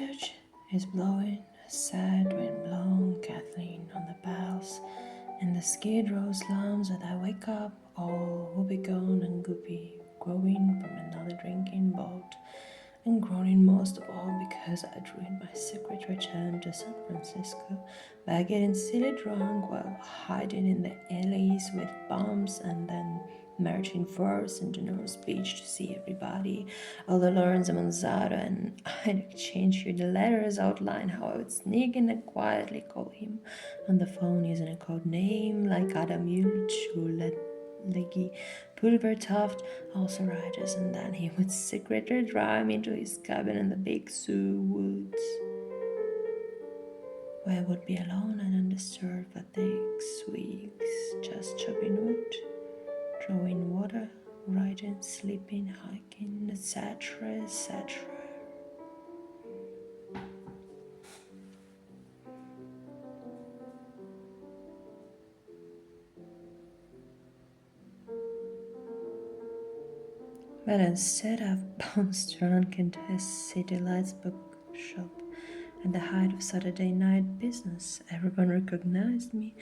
coach is blowing a sad wind blown Kathleen on the bells. In the Skid Row slums that I wake up, all woebegone and goopy, growing from another drinking boat, and groaning most of all because I'd ruined my secret return to San Francisco by getting silly drunk while hiding in the alleys with bombs and then marching first into North Beach to see everybody, all the Lorenzo Manzaro, and I'd exchange you the letters, outline how I would sneak in and quietly call him on the phone using a code name like Adam Yulch or Leggy Pulvertoft, also writers, and then he would secretly drive me to his cabin in the Big Sioux woods, where I would be alone and undisturbed for 6 weeks, just chopping wood, drawing water, writing, sleeping, hiking, etc., etc. But instead I've bounced drunk into a City Lights bookshop at the height of Saturday night business. Everyone recognized me,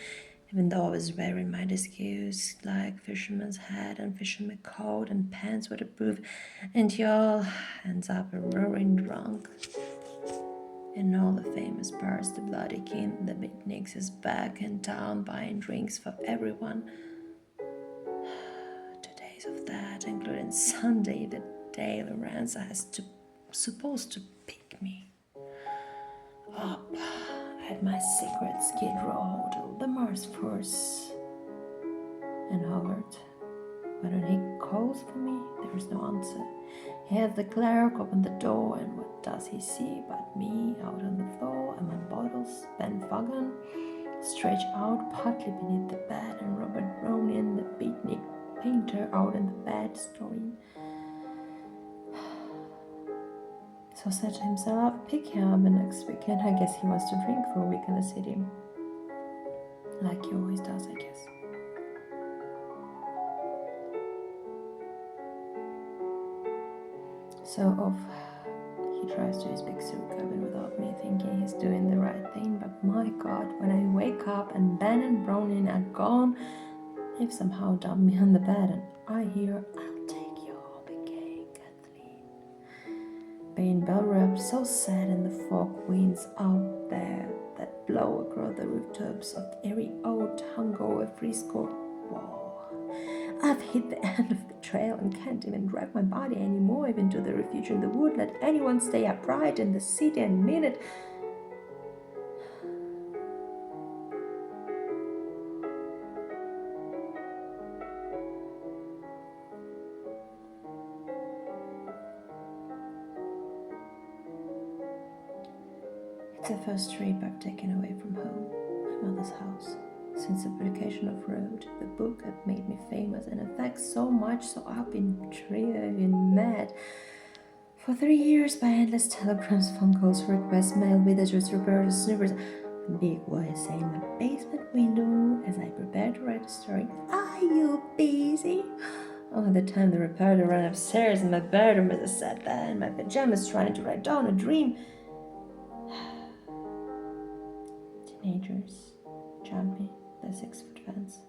even though I was wearing my disguise like fisherman's hat and fisherman coat and pants waterproof, and y'all ends up a roaring drunk. In all the famous bars, the Bloody King, the Big Nicks is back in town buying drinks for everyone. 2 days of that, including Sunday, the day Lorenza supposed to pick me up at my secret Skid Row hotel, the Mars Force, and Howard. But when he calls for me, there's no answer. He has the clerk open the door, and what does he see but me out on the floor among bottles, Ben Fagan stretched out partly beneath the bed, and Robert Browning, the beatnik painter, out in the bed snoring. So said to himself, I'll pick him up next weekend. I guess he wants to drink for a week in the city. Like he always does, I guess. So off he drives to his Big Sioux cabin without me, thinking he's doing the right thing. But my God, when I wake up and Ben and Browning are gone, they've somehow dumped me on the bed, and I hear, I'll take you home again, Kathleen. Being bell-wrapped, so sad in the fog winds out there that blow across the rooftops of the airy old hungover Frisco. Whoa. I've hit the end of the trail and can't even drag my body anymore, even to the refuge in the wood. Let anyone stay upright in the city and mean it. It's the first trip I've taken away from home, my mother's house. Since the publication of Road, the book had made me famous, and in fact so much so I've been driven mad for 3 years by endless telegrams, phone calls, requests, mail, visitors, reporters, snoopers, a big voice saying in my basement window as I prepared to write a story, Are you busy? Oh, at the time the reporter ran upstairs in my bedroom as I sat there in my pajamas trying to write down a dream. Teenagers jumping the 6-foot fence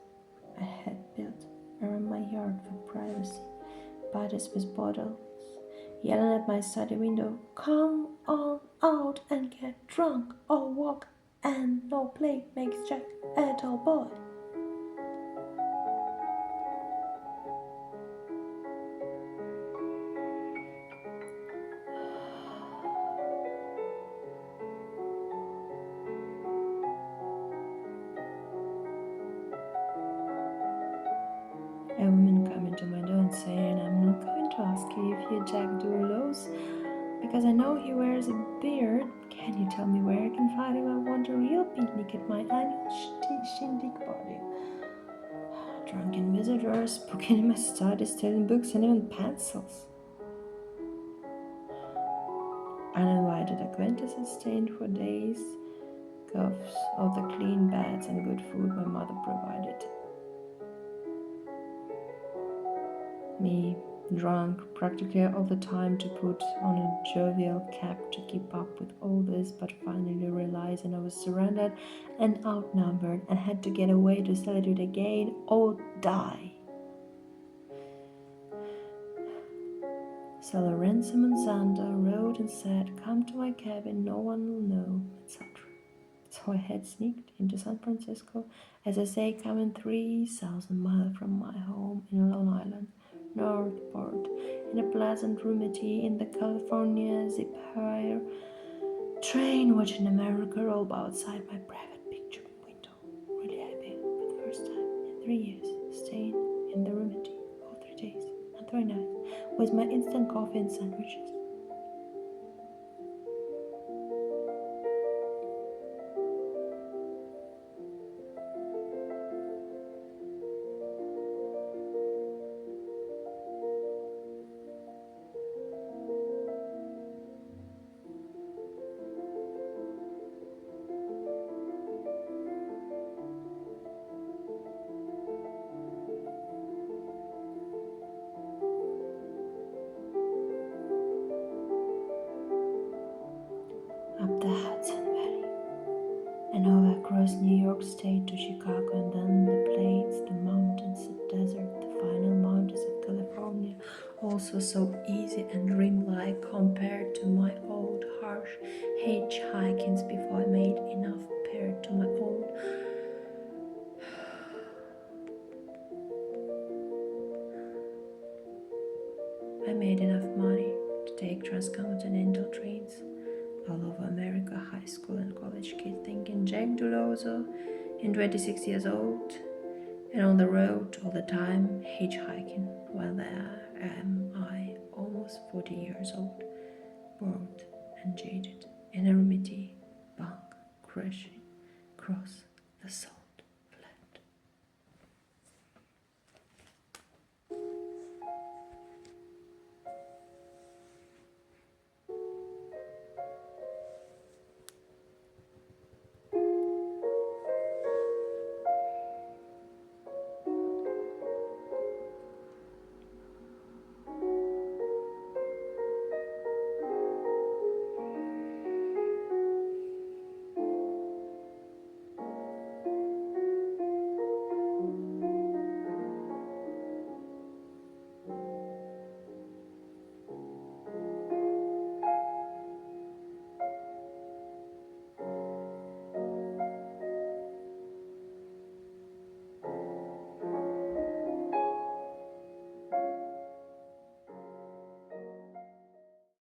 I had built around my yard for privacy, buddies with bottles, yelling at my study window, Come on out and get drunk or walk, and no play makes Jack a dull boy. A woman coming to my door and saying, I'm not going to ask you if you Jack Doulos, because I know he wears a beard. Can you tell me where I can find him? I want a real picnic at my annual shindig party. Drunken visitors, booking in my study, stealing books and even pencils. Uninvited acquaintances staying for days, gobs of the clean beds and good food my mother provided. Me drunk practically all the time to put on a jovial cap to keep up with all this, but finally realizing I was surrounded and outnumbered and had to get away to solitude again or die. So Lorenzo Monsanto wrote and said, "Come to my cabin, no one will know," etc. So I had sneaked into San Francisco, as I say, coming 3,000 miles from my home in Long Island, Northport, in a pleasant roomy in the California Zip Hire train, watching America roll by outside my private picture window. Really happy for the first time in 3 years, staying in the roomy all 3 days and 3 nights with my instant coffee and sandwiches. Up the Hudson Valley, and over across New York State to Chicago, and then the plains, the mountains, the desert, the final mountains of California, also so easy and dreamlike compared to my old harsh hitchhikings before I made enough compared to my old I made enough money to take transcontinental trains all over America, high school and college kids thinking Jack Duloso in 26 years old and on the road all the time hitchhiking, while there am I, almost 40 years old, bored and jaded in a roomy bunk crashing across the soul.